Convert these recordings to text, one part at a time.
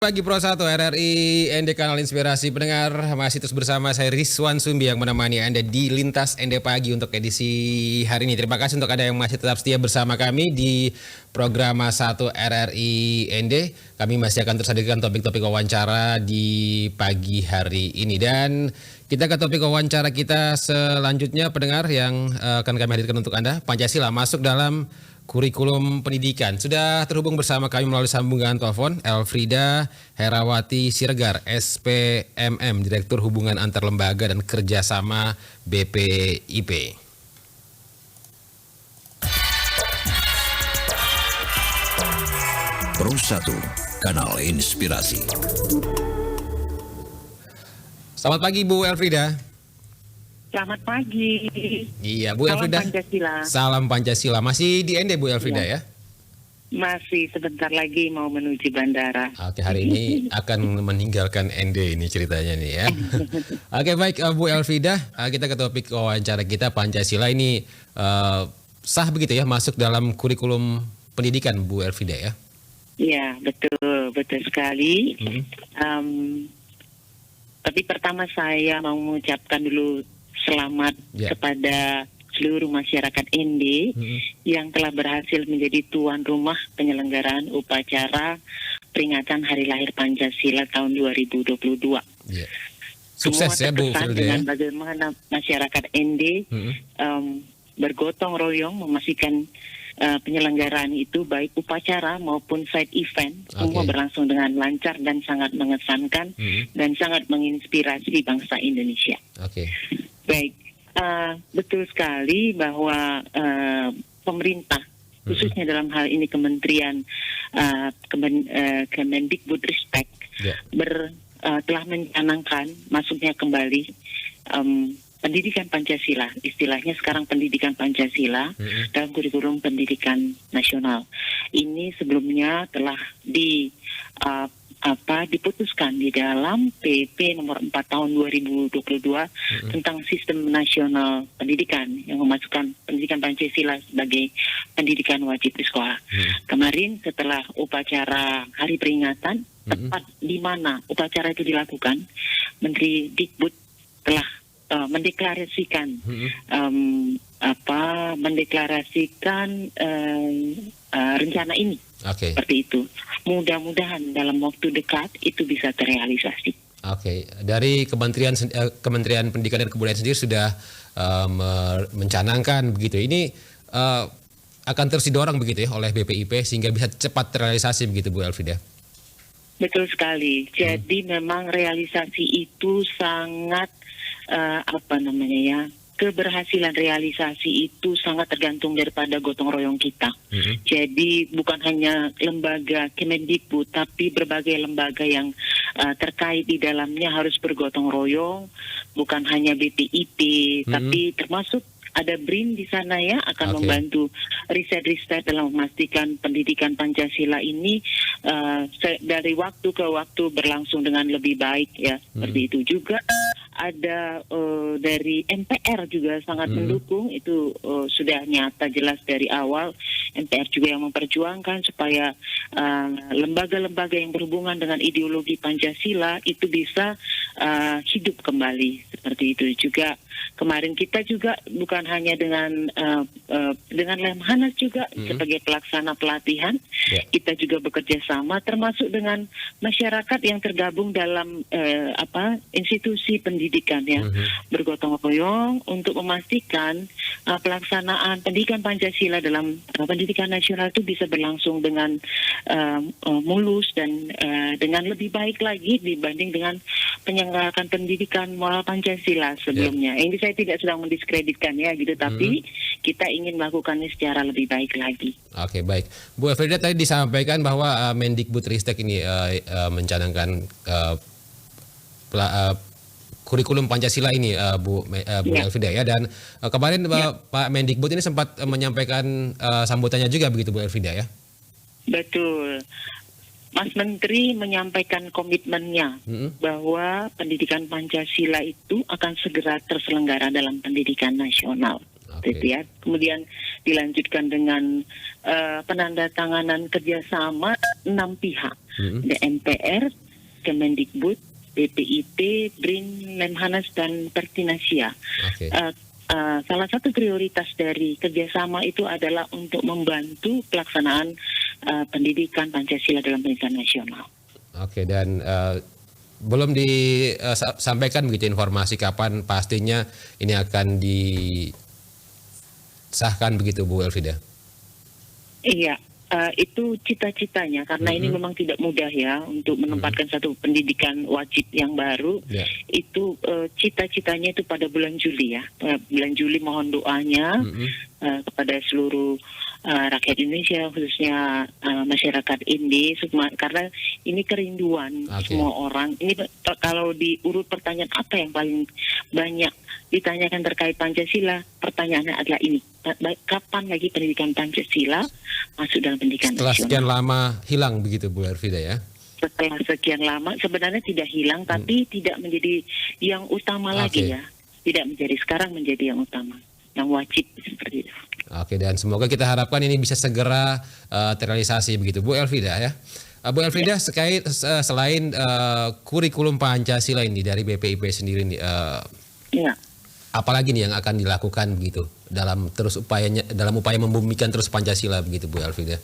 Pagi Pro 1 RRI ND Kanal Inspirasi pendengar, masih terus bersama saya Rizwan Sumbi yang menemani Anda di Lintas ND Pagi untuk edisi hari ini. Terima kasih untuk Anda yang masih tetap setia bersama kami di program 1 RRI ND. Kami masih akan terus hadirkan topik-topik wawancara di pagi hari ini. Dan kita ke topik wawancara kita selanjutnya pendengar yang akan kami hadirkan untuk Anda. Pancasila masuk dalam kurikulum pendidikan. Sudah terhubung bersama kami melalui sambungan telepon Elfrida Herawati Siregar, SPMM, Direktur Hubungan Antar Lembaga dan Kerjasama BPIP. Pro 1, Kanal Inspirasi. Selamat pagi Bu Elfrida. Selamat pagi. Iya Bu Elfrida. Salam Pancasila. Salam Pancasila. Masih di ND Bu Elfrida ya? Masih sebentar lagi mau menuju bandara. Oke, hari ini akan meninggalkan ND ini ceritanya nih ya. Oke, baik Bu Elfrida, kita ke topik wawancara kita. Pancasila ini sah begitu ya masuk dalam kurikulum pendidikan Bu Elfrida ya? Iya, betul sekali. Tapi pertama saya mau mengucapkan dulu selamat kepada seluruh masyarakat ND yang telah berhasil menjadi tuan rumah penyelenggaraan upacara peringatan Hari Lahir Pancasila tahun 2022. Yeah. Sukses ya Bu Elfrida. Dengan bagaimana masyarakat ND bergotong royong memastikan penyelenggaraan itu baik upacara maupun side event semua berlangsung dengan lancar dan sangat mengesankan dan sangat menginspirasi bangsa Indonesia. Baik, betul sekali bahwa pemerintah khususnya dalam hal ini Kementerian Kemendikbudristek telah mencanangkan masuknya kembali pendidikan Pancasila, istilahnya sekarang pendidikan Pancasila dalam kurikulum pendidikan nasional. Ini sebelumnya telah diputuskan di dalam PP nomor 4 tahun 2022 tentang sistem nasional pendidikan yang memasukkan pendidikan Pancasila sebagai pendidikan wajib di sekolah. Kemarin setelah upacara hari peringatan, tepat di mana upacara itu dilakukan, Menteri Dikbud telah mendeklarasikan rencana ini. Seperti itu. Mudah-mudahan dalam waktu dekat itu bisa terrealisasi. Dari Kementerian Pendidikan dan Kebudayaan sendiri sudah mencanangkan begitu. Ini akan terus didorong begitu ya oleh BPIP sehingga bisa cepat terrealisasi begitu Bu Elfrida. Betul sekali. Jadi memang realisasi itu sangat keberhasilan realisasi itu sangat tergantung daripada gotong royong kita. Jadi bukan hanya lembaga Kemendikbud, tapi berbagai lembaga yang terkait di dalamnya harus bergotong royong. Bukan hanya BPIP, tapi termasuk ada BRIN di sana ya akan membantu riset-riset dalam memastikan pendidikan Pancasila ini dari waktu ke waktu berlangsung dengan lebih baik ya. Seperti itu juga ada dari MPR juga sangat mendukung itu sudah nyata jelas dari awal. MPR juga yang memperjuangkan supaya lembaga-lembaga yang berhubungan dengan ideologi Pancasila itu bisa hidup kembali seperti itu juga. Kemarin kita juga bukan hanya dengan Lemhanas juga sebagai pelaksana pelatihan, kita juga bekerja sama termasuk dengan masyarakat yang tergabung dalam institusi pendidikan ya, bergotong royong untuk memastikan pelaksanaan pendidikan Pancasila dalam pendidikan nasional itu bisa berlangsung dengan mulus dan dengan lebih baik lagi dibanding dengan penyelenggaraan pendidikan moral Pancasila sebelumnya. Ini saya tidak sedang mendiskreditkan ya gitu, tapi kita ingin melakukannya secara lebih baik lagi. Baik. Bu Elfrida tadi disampaikan bahwa Mendikbudristek ini mencanangkan kurikulum Pancasila ini Bu Elfrida ya, dan kemarin Pak Mendikbud ini sempat menyampaikan sambutannya juga begitu Bu Elfrida ya? Betul. Mas Menteri menyampaikan komitmennya bahwa pendidikan Pancasila itu akan segera terselenggara dalam pendidikan nasional. seperti itu ya. Kemudian dilanjutkan dengan penandatanganan kerjasama 6 pihak, ada MPR, Kemendikbud, BPIP, BRIN, Lemhanas, dan Pertinasia. Oke. Salah satu prioritas dari kerjasama itu adalah untuk membantu pelaksanaan pendidikan Pancasila dalam pendidikan nasional. Oke, dan belum disampaikan begitu informasi kapan pastinya ini akan disahkan begitu Bu Elfida? Iya, itu cita-citanya karena ini memang tidak mudah ya untuk menempatkan satu pendidikan wajib yang baru. Itu cita-citanya itu pada bulan Juli ya. Bulan Juli mohon doanya kepada seluruh rakyat Indonesia, khususnya masyarakat Indi, karena ini kerinduan semua orang. Ini kalau diurut pertanyaan apa yang paling banyak ditanyakan terkait Pancasila, pertanyaannya adalah ini: kapan lagi pendidikan Pancasila masuk dalam pendidikan setelah nasional? sekian lama hilang begitu Bu Elfida ya? Setelah sekian lama sebenarnya tidak hilang, tapi tidak menjadi yang utama lagi ya. Tidak menjadi, sekarang menjadi yang utama, yang wajib seperti itu. Oke, dan semoga kita harapkan ini bisa segera terrealisasi begitu Bu Elfida ya. Bu Elfida, selain kurikulum Pancasila ini dari BPIP sendiri nih, apalagi nih yang akan dilakukan begitu dalam upaya membumikan terus Pancasila begitu Bu Elfida?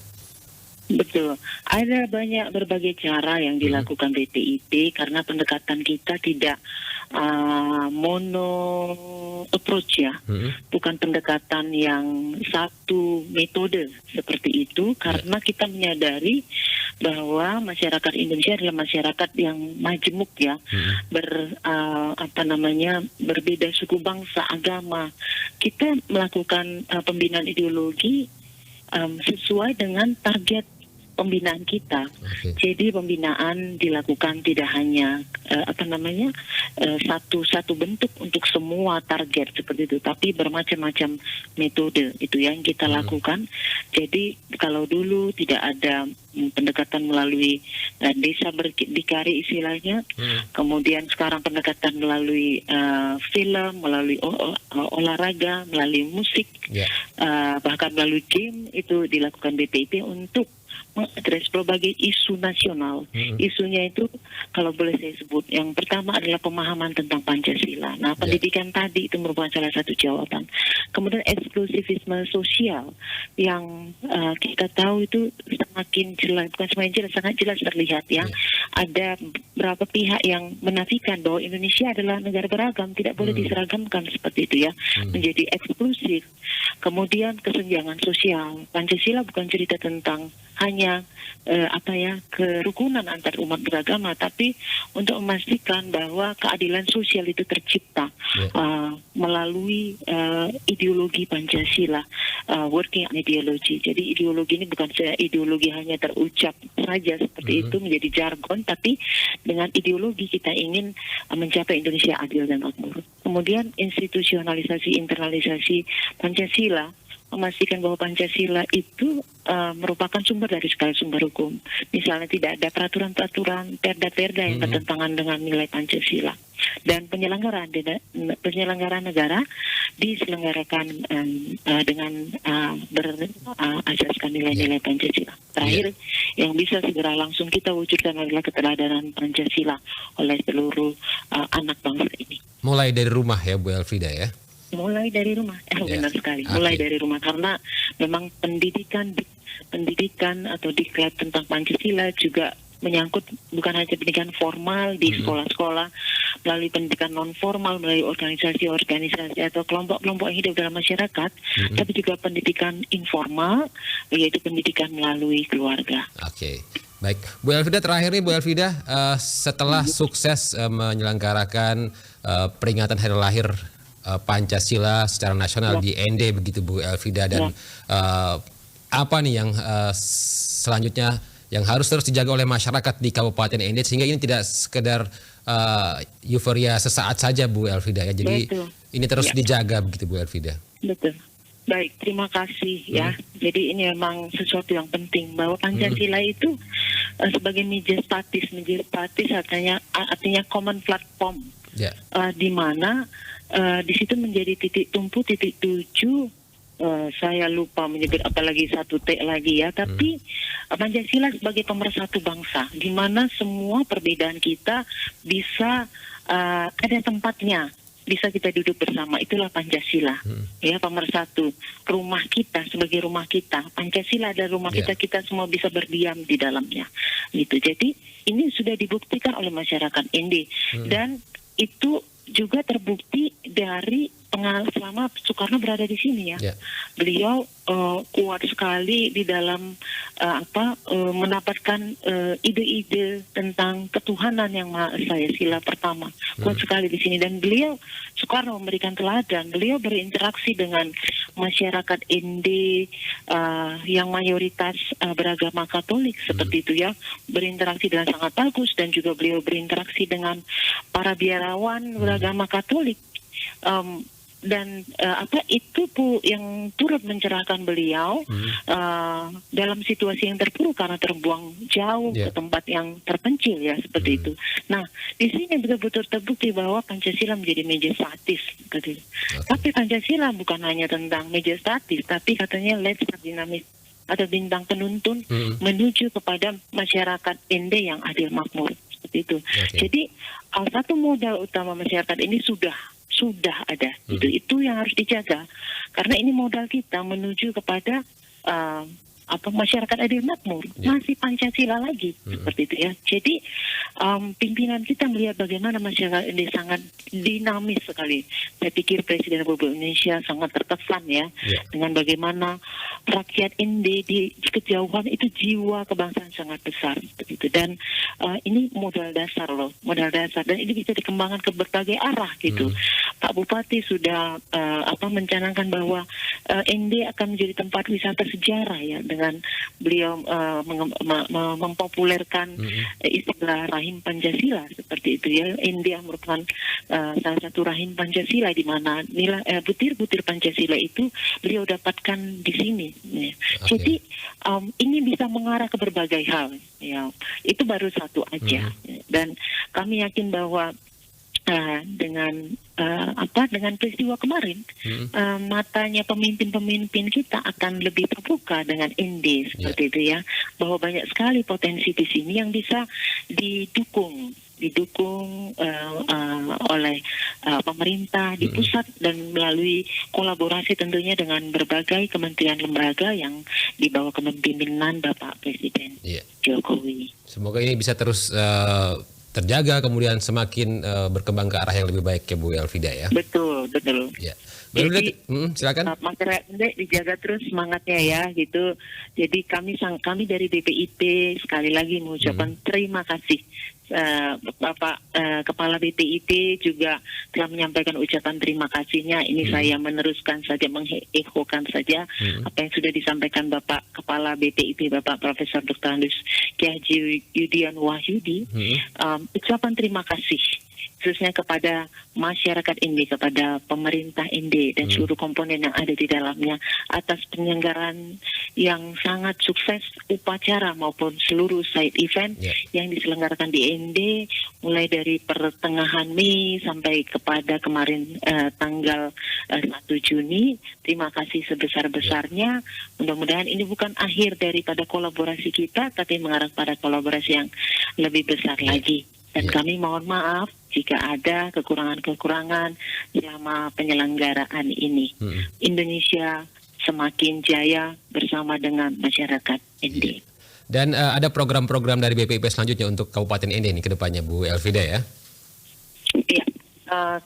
Betul, ada berbagai cara yang dilakukan BPIP karena pendekatan kita tidak mono approach ya, bukan pendekatan yang satu metode seperti itu, karena kita menyadari bahwa masyarakat Indonesia adalah masyarakat yang majemuk ya, berbeda suku, bangsa, agama. Kita melakukan pembinaan ideologi sesuai dengan target pembinaan kita. Jadi pembinaan dilakukan tidak hanya satu bentuk untuk semua target seperti itu, tapi bermacam-macam metode itu yang kita lakukan. Jadi kalau dulu tidak ada pendekatan melalui desa berdikari istilahnya, kemudian sekarang pendekatan melalui film, melalui olahraga, melalui musik, bahkan melalui game, itu dilakukan BPIP untuk mengadres berbagai isu nasional. Isunya itu kalau boleh saya sebut, yang pertama adalah pemahaman tentang Pancasila. Nah, pendidikan tadi itu merupakan salah satu jawaban. Kemudian eksklusivisme sosial yang kita tahu itu semakin jelas, bukan semakin jelas, sangat jelas terlihat ya. Ada beberapa pihak yang menafikan bahwa Indonesia adalah negara beragam, tidak boleh diseragamkan seperti itu ya, menjadi eksklusif. Kemudian kesenjangan sosial. Pancasila bukan cerita tentang hanya kerukunan antar umat beragama, tapi untuk memastikan bahwa keadilan sosial itu tercipta melalui ideologi Pancasila, working ideology. Jadi ideologi ini bukan ideologi hanya terucap saja seperti itu menjadi jargon, tapi dengan ideologi kita ingin mencapai Indonesia adil dan makmur. Kemudian institusionalisasi, internalisasi Pancasila, memastikan bahwa Pancasila itu merupakan sumber dari segala sumber hukum. Misalnya tidak ada peraturan-peraturan, perda-perda yang bertentangan dengan nilai Pancasila. Dan penyelenggaraan negara diselenggarakan dengan berasaskan nilai-nilai Pancasila. Terakhir, yang bisa segera langsung kita wujudkan adalah keteladanan Pancasila oleh seluruh anak bangsa ini. Mulai dari rumah ya Bu Elfida ya? Mulai dari rumah, benar sekali. Mulai dari rumah, karena memang pendidikan atau diklat tentang Pancasila juga menyangkut bukan hanya pendidikan formal di sekolah-sekolah, melalui pendidikan non formal, melalui organisasi-organisasi atau kelompok-kelompok yang hidup dalam masyarakat, tapi juga pendidikan informal, yaitu pendidikan melalui keluarga. Oke. Baik, Bu Elfida, terakhir nih Bu Elfida, setelah sukses menyelenggarakan peringatan hari lahir Pancasila secara nasional di ND begitu Bu Elfida, dan apa nih yang selanjutnya yang harus terus dijaga oleh masyarakat di Kabupaten ND sehingga ini tidak sekedar euforia sesaat saja Bu Elfida ya, jadi ini terus dijaga begitu Bu Elfida. Betul. Baik, terima kasih ya. Jadi ini memang sesuatu yang penting bahwa Pancasila itu sebagai media statis artinya common platform Ya. di mana di situ menjadi titik tumpu, titik tuju. Saya lupa menyebut apalagi satu T lagi ya, tapi Pancasila sebagai pemersatu bangsa, di mana semua perbedaan kita bisa ada tempatnya, bisa kita duduk bersama. Itulah Pancasila, ya, pemersatu rumah kita sebagai rumah kita. Pancasila adalah rumah kita, kita semua bisa berdiam di dalamnya. Gitu. Jadi ini sudah dibuktikan oleh masyarakat ND dan itu juga terbukti dari pengalaman selama Soekarno berada di sini ya. Beliau kuat sekali di dalam mendapatkan ide-ide tentang ketuhanan yang Maha Esa, sila pertama. Kuat sekali di sini, dan beliau Soekarno memberikan teladan. Beliau berinteraksi dengan masyarakat ND yang mayoritas beragama Katolik seperti itu ya. Berinteraksi dengan sangat bagus, dan juga beliau berinteraksi dengan para biarawan beragama Katolik. Dan itu Bu yang turut mencerahkan beliau dalam situasi yang terpuruk karena terbuang jauh ke tempat yang terpencil ya, seperti itu. Nah, di sini betul-betul terbukti bahwa Pancasila menjadi meja statis gitu. Tapi Pancasila bukan hanya tentang meja statis, tapi katanya let's start dinamis, ada bintang penuntun menuju kepada masyarakat ND yang adil makmur, seperti itu. Jadi satu modal utama masyarakat ini sudah ada. Itu yang harus dijaga, karena ini modal kita menuju kepada masyarakat adil makmur. Masih Pancasila lagi, seperti itu ya. Jadi pimpinan kita melihat bagaimana masyarakat ini sangat dinamis sekali. Saya pikir Presiden Republik Indonesia sangat terkesan ya dengan bagaimana rakyat ND di kejauhan itu jiwa kebangsaan sangat besar, seperti itu. Dan ini modal dasar loh, modal dasar, dan ini bisa dikembangkan ke berbagai arah gitu. Pak Bupati sudah mencanangkan bahwa ND akan menjadi tempat wisata sejarah ya, dengan beliau mempopulerkan istilah rahim Pancasila, seperti itu ya. ND merupakan salah satu rahim Pancasila, di mana nilai butir-butir Pancasila itu beliau dapatkan di sini. Ya. Jadi ini bisa mengarah ke berbagai hal. Ya, itu baru satu aja. Dan kami yakin bahwa dengan peristiwa kemarin, matanya pemimpin-pemimpin kita akan lebih terbuka dengan ND, seperti itu ya, bahwa banyak sekali potensi di sini yang bisa didukung oleh pemerintah di pusat, dan melalui kolaborasi tentunya dengan berbagai kementerian lembaga yang di bawah kepemimpinan Bapak Presiden Jokowi. Semoga ini bisa terus terjaga, kemudian semakin berkembang ke arah yang lebih baik ya Bu Elfida ya. Betul. Ya. Jadi silakan. Masyarakat dijaga terus semangatnya ya gitu. Jadi kami dari BPIP sekali lagi mengucapkan terima kasih. Bapak Kepala BPIP juga telah menyampaikan ucapan terima kasihnya. Ini saya meneruskan saja, mengekokan saja apa yang sudah disampaikan Bapak Kepala BPIP, Bapak Profesor Dr. Andus Ki Haji Yudian Wahyudi. Ucapan terima kasih khususnya kepada masyarakat ND, kepada pemerintah ND dan seluruh komponen yang ada di dalamnya atas penyelenggaraan yang sangat sukses upacara maupun seluruh side event yang diselenggarakan di ND mulai dari pertengahan Mei sampai kepada kemarin tanggal 1 Juni. Terima kasih sebesar-besarnya. Mudah-mudahan ini bukan akhir daripada kolaborasi kita, tapi mengarah pada kolaborasi yang lebih besar lagi. Dan kami mohon maaf jika ada kekurangan-kekurangan selama penyelenggaraan ini. Indonesia semakin jaya bersama dengan masyarakat ND. Dan ada program-program dari BPIP selanjutnya untuk Kabupaten ND ini ke depannya Bu Elfida ya? Iya.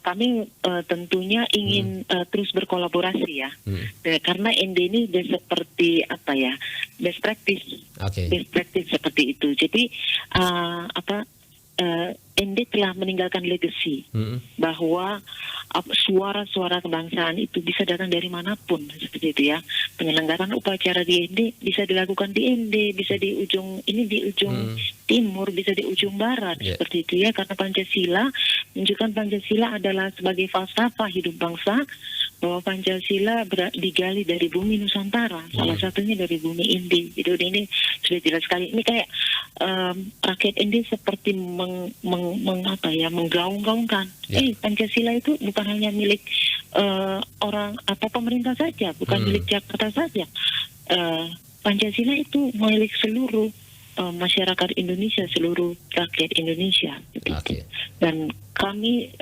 Kami tentunya ingin terus berkolaborasi ya, karena ND ini seperti best practice, best practice seperti itu. Jadi ND telah meninggalkan legacy bahwa suara-suara kebangsaan itu bisa datang dari manapun, seperti itu ya. Penyelenggaraan upacara di ND bisa dilakukan di ND, bisa di ujung timur, bisa di ujung barat, seperti itu ya. Karena Pancasila menunjukkan Pancasila adalah sebagai falsafah hidup bangsa, bahwa Pancasila digali dari bumi Nusantara, salah satunya dari bumi Indi. Jadi ini sudah jelas sekali. Ini kayak rakyat Indi seperti menggaung-gaungkan. Pancasila itu bukan hanya milik orang atau pemerintah saja, bukan milik Jakarta saja. Pancasila itu milik seluruh masyarakat Indonesia, seluruh rakyat Indonesia. Oke. Dan kami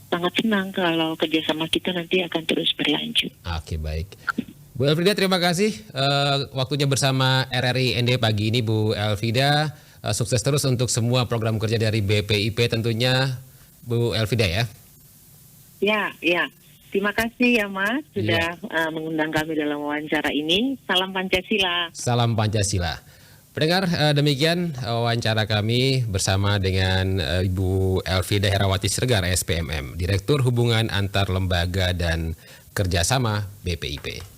sangat senang kalau kerjasama kita nanti akan terus berlanjut. Oke, baik. Bu Elfrida, terima kasih waktunya bersama RRI ND pagi ini, Bu Elfrida. Sukses terus untuk semua program kerja dari BPIP tentunya, Bu Elfrida ya. Ya. Terima kasih ya Mas sudah mengundang kami dalam wawancara ini. Salam Pancasila. Salam Pancasila. Pendengar, demikian wawancara kami bersama dengan Ibu Elfrida Herawati Siregar, SPMM, Direktur Hubungan Antar Lembaga dan Kerjasama BPIP.